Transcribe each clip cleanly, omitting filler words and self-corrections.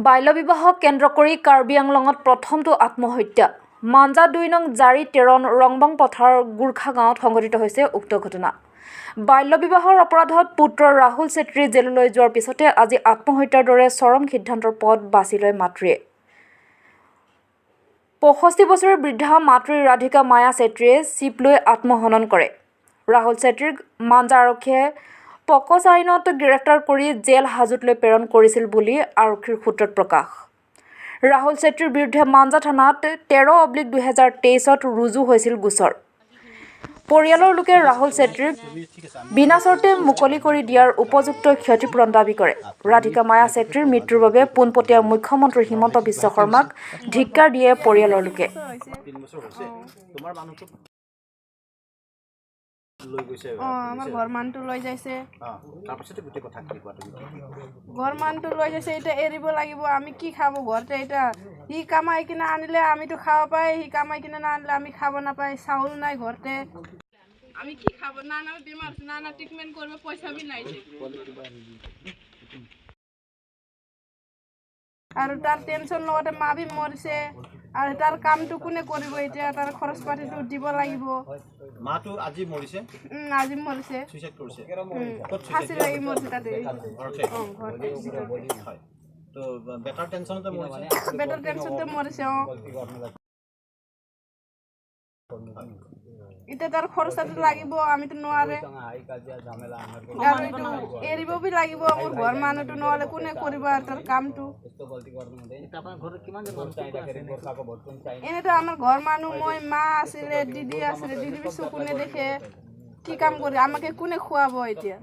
বাল্য বিবাহক কেন্দ্ৰ কৰি কাৰ্বি আংলঙত প্ৰথমটো আত্মহত্যা। মাঞ্জা ২ নং জাৰি ১৩ ৰংবং পথাৰ গুৰ্খা গাঁৱত সংঘটিত হৈছে উক্ত ঘটনা। বাল্য বিবাহৰ অপৰাধত পুত্ৰ ৰাহুল চেত্ৰী জেললৈ যোৱাৰ পিছতে আজি আত্মহত্যাৰ দৰে চৰম সিদ্ধান্তৰ পথ বাছি লয় মাতৃয়ে। ৬৫ বছৰীয়া বৃদ্ধা মাতৃ ৰাধিকা মায়া চেত্ৰীয়ে চিপ লৈ আত্মহনন কৰে। ৰাহুল চেত্ৰীক মাঞ্জা আৰক্ষীয়ে পকছ আইনত গ্ৰেপ্তাৰ কৰি জেল হাজতলৈ প্ৰেৰণ কৰিছিল বুলি আৰক্ষীৰ সূত্ৰত প্ৰকাশ। ৰাহুল চেত্ৰীৰ বিৰুদ্ধে মাঞ্জা থানাত ১৩/২০২৩ত ৰুজু হৈছিল গোচৰ। পৰিয়ালৰ লোকে ৰাহুল চেত্ৰীক বিনা চৰ্তে মুকলি কৰি দিয়াৰ উপযুক্ত ক্ষতিপূৰণ দাবী কৰে। ৰাধিকা মায়া চেত্ৰীৰ মৃত্যুৰ বাবে পোনপটীয়া মুখ্যমন্ত্ৰী হিমন্ত বিশ্ব শৰ্মাক ধিক্কাৰ দিয়ে পৰিয়ালৰ লোকে। আমাৰ ঘৰ মানটো লৈ যাইছে ঘৰ মানটো লৈ যাইছে এটা এৰিব লাগিব। আমি কি খাব ঘৰতে এটা সি কামাই কিনে আনিলে আমিতো খাব পাই, সি কামাই কিনে না আনিলে আমি খাব নাপাই। চাউল নাই ঘৰতে, আমি কি খাব? না বেমাৰ না ট্ৰিটমেন্ট কৰবে, পয়সা বি নাই। আৰু তাৰ টেনশ্যন লগতে মা বি মৰিছে আৰু তাৰ কামটো কোনে কৰিব? এতিয়া তাৰ খৰচ পাতিটো দিব লাগিব। মাটো আজি মৰিছে? আজি মৰিছে, সুইসাইড কৰিছে। ফাঁচি লাগি মৰিছে তাতে। তো বেটাৰ টেনশ্যনতে মৰিছে? বেটাৰ টেনশ্যনতে মৰিছে। এতিয়া তাৰ খৰচাটো লাগিব, আমিতো নোৱাৰে আৰু এইটো এৰিব বি লাগিব। মোৰ ঘৰ মানুহটো নহ'লে কোনে কৰিব তাৰ কামটো? এনেতো আমাৰ ঘৰ মানুহ, মই মা আছিলে, দিদি আছিলে, দিদি বি চকুনে দেখে। কি কাম কৰি আমাকে কোনে খুৱাব? এতিয়া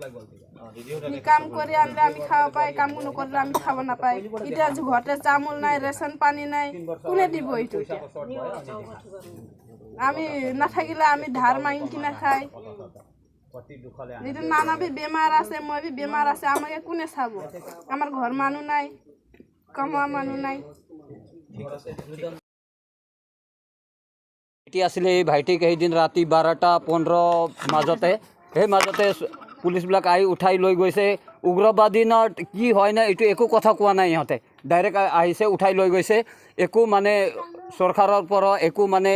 সি কাম কৰি আনিলে আমি খাব পাই, কাম নকৰিলে আমি খাব নাপাই। এতিয়া ঘৰতে চাউল নাই, ৰেচন পানী নাই, কোনে দিব এইটো? আমি নাথাকিলে আমি ধাৰ মাগি কিনে খাই। যিটো নানা বি বেমাৰ আছে, মই বি বেমাৰ আছে, আমাকে কোনে চাব? আমাৰ ঘৰ মানুহ নাই, কমোৱা মানুহ নাই। আছিলে এই ভাইটিক সেইদিন ৰাতি 12:15 মাজতে পুলিচবিলাক আহি উঠাই লৈ গৈছে। উগ্ৰবাদীনৰ কি হয় না এইটো একো কথা কোৱা নাই। ইহঁতে ডাইৰেক্ট আহিছে, উঠাই লৈ গৈছে। একো মানে চৰকাৰৰ পৰা একো মানে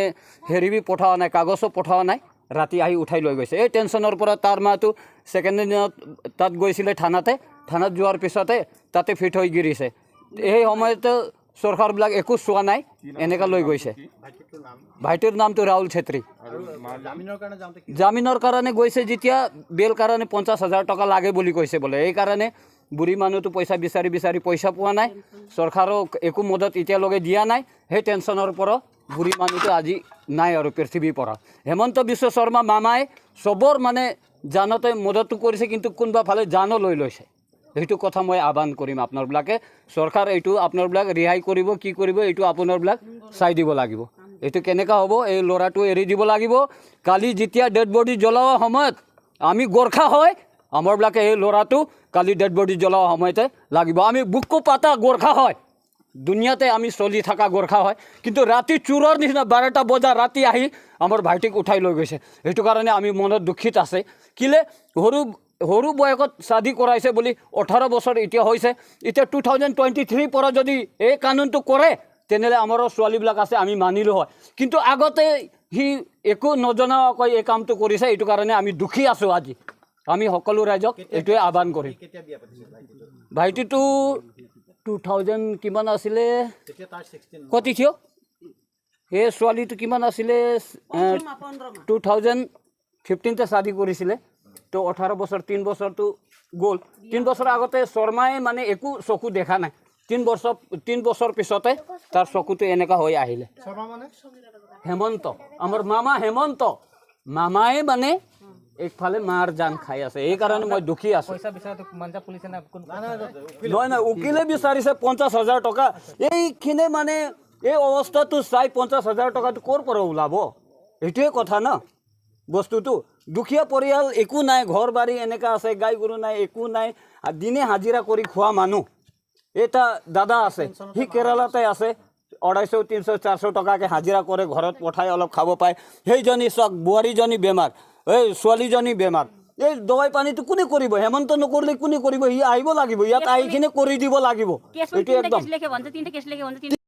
হেৰি বি পঠোৱা নাই, কাগজো পঠোৱা নাই। ৰাতি আহি উঠাই লৈ গৈছে। এই টেনশ্যনৰ পৰা তাৰ মাটো ছেকেণ্ড দিনত তাত গৈছিলে থানাত যোৱাৰ পিছতে তাতে ফিট হৈ গিৰিছে। এই সময়তে চৰকাৰবিলাক একো চোৱা নাই, এনেকৈ লৈ গৈছে। ভাইটিৰ নামটো ৰাহুল চেত্ৰী। জামিনৰ কাৰণে গৈছে যেতিয়া, বেল কাৰণে 50,000 টকা লাগে বুলি কৈছে বোলে। এইকাৰণে বুঢ়ী মানুহটো পইচা বিচাৰি পইচা পোৱা নাই। চৰকাৰক একো মদত এতিয়ালৈকে দিয়া নাই। সেই টেনশ্যনৰ পৰা বুঢ়ী মানুহটো আজি নাই আৰু পৃথিৱীৰ পৰা। হিমন্ত বিশ্ব শৰ্মা মামাই চবৰ মানে জানতে মদতটো কৰিছে, কিন্তু কোনোবা ফালে জানো লৈ লৈছে। সেইটো কথা মই আহ্বান কৰিম আপোনাৰবিলাকে। চৰকাৰ এইটো আপোনাৰবিলাক ৰেহাই কৰিব, কি কৰিব এইটো আপোনাৰবিলাক চাই দিব লাগিব। এইটো কেনেকুৱা হ'ব? এই ল'ৰাটো এৰি দিব লাগিব। কালি যেতিয়া ডেড বডি জ্বলোৱা সময়ত আমি গোৰ্খা হয়, আমাৰবিলাকে এই ল'ৰাটো কালি ডেড বডি জ্বলোৱা সময়তে লাগিব। আমি বুকু পাতা গোৰ্খা হয়, দুনিয়াতে আমি চলি থকা গোৰ্খা হয়। কিন্তু ৰাতি চোৰৰ নিচিনা 12টা বজা ৰাতি আহি আমাৰ ভাইটিক উঠাই লৈ গৈছে। সেইটো কাৰণে আমি মনত দুখিত আছে। কিলে সৰু বয়সত শ্বাদী কৰাইছে বুলি 18 বছৰ এতিয়া হৈছে। এতিয়া 2023 পৰা যদি এই কানুনটো কৰে, তেনেহ'লে আমাৰো ছোৱালীবিলাক আছে, আমি মানিলোঁ হয়। কিন্তু আগতে সি একো নজনাকৈ এই কামটো কৰিছে। এইটো কাৰণে আমি দুখী আছোঁ। আজি আমি সকলো ৰাইজক এইটোৱে আহ্বান কৰিম। ভাইটিটো 2000 কিমান আছিলে, কতি থিয়? এই ছোৱালীটো কিমান আছিলে, 2015তে শ্বাদী কৰিছিলে। তো 18 বছৰ, 3 বছৰটো গ'ল। 3 বছৰ আগতে শৰ্মাই মানে একো চকু দেখা নাই। 3 বছৰ পিছতে তাৰ চকুটো এনেকুৱা হৈ আহিলে। হেমন্ত, আমাৰ মামা হেমন্ত মামাই মানে একফালে মাৰ জান খাই আছে। এইকাৰণে মই দুখী আছোঁ। নহয়, উকিলে বিচাৰিছে 50,000 টকা। এইখিনি মানে এই অৱস্থাটো চাই 50,000 টকাটো ক'ৰ পৰা ওলাব? এইটোৱে কথা ন বস্তুটো। দুখীয়া পৰিয়াল, একো নাই, ঘৰ বাৰী এনেকুৱা আছে, গাই গৰু নাই, একো নাই, দিনে হাজিৰা কৰি খোৱা মানুহ। এটা দাদা আছে, সি কেৰালাতে আছে। 250, 300, 400 টকাকৈ হাজিৰা কৰে, ঘৰত পঠাই অলপ খাব পায়। সেইজনী চাওক, বোৱাৰীজনী বেমাৰ, এই ছোৱালীজনী বেমাৰ। এই দবাই পানীটো কোনে কৰিব হেমন্ত নকৰিলে কোনে কৰিব সি আহিব লাগিব ইয়াত আহি কিনে কৰি দিব লাগিব केस এইটো तीन একদম केस लेके भन्छ तीनटा केस लेके भन्छ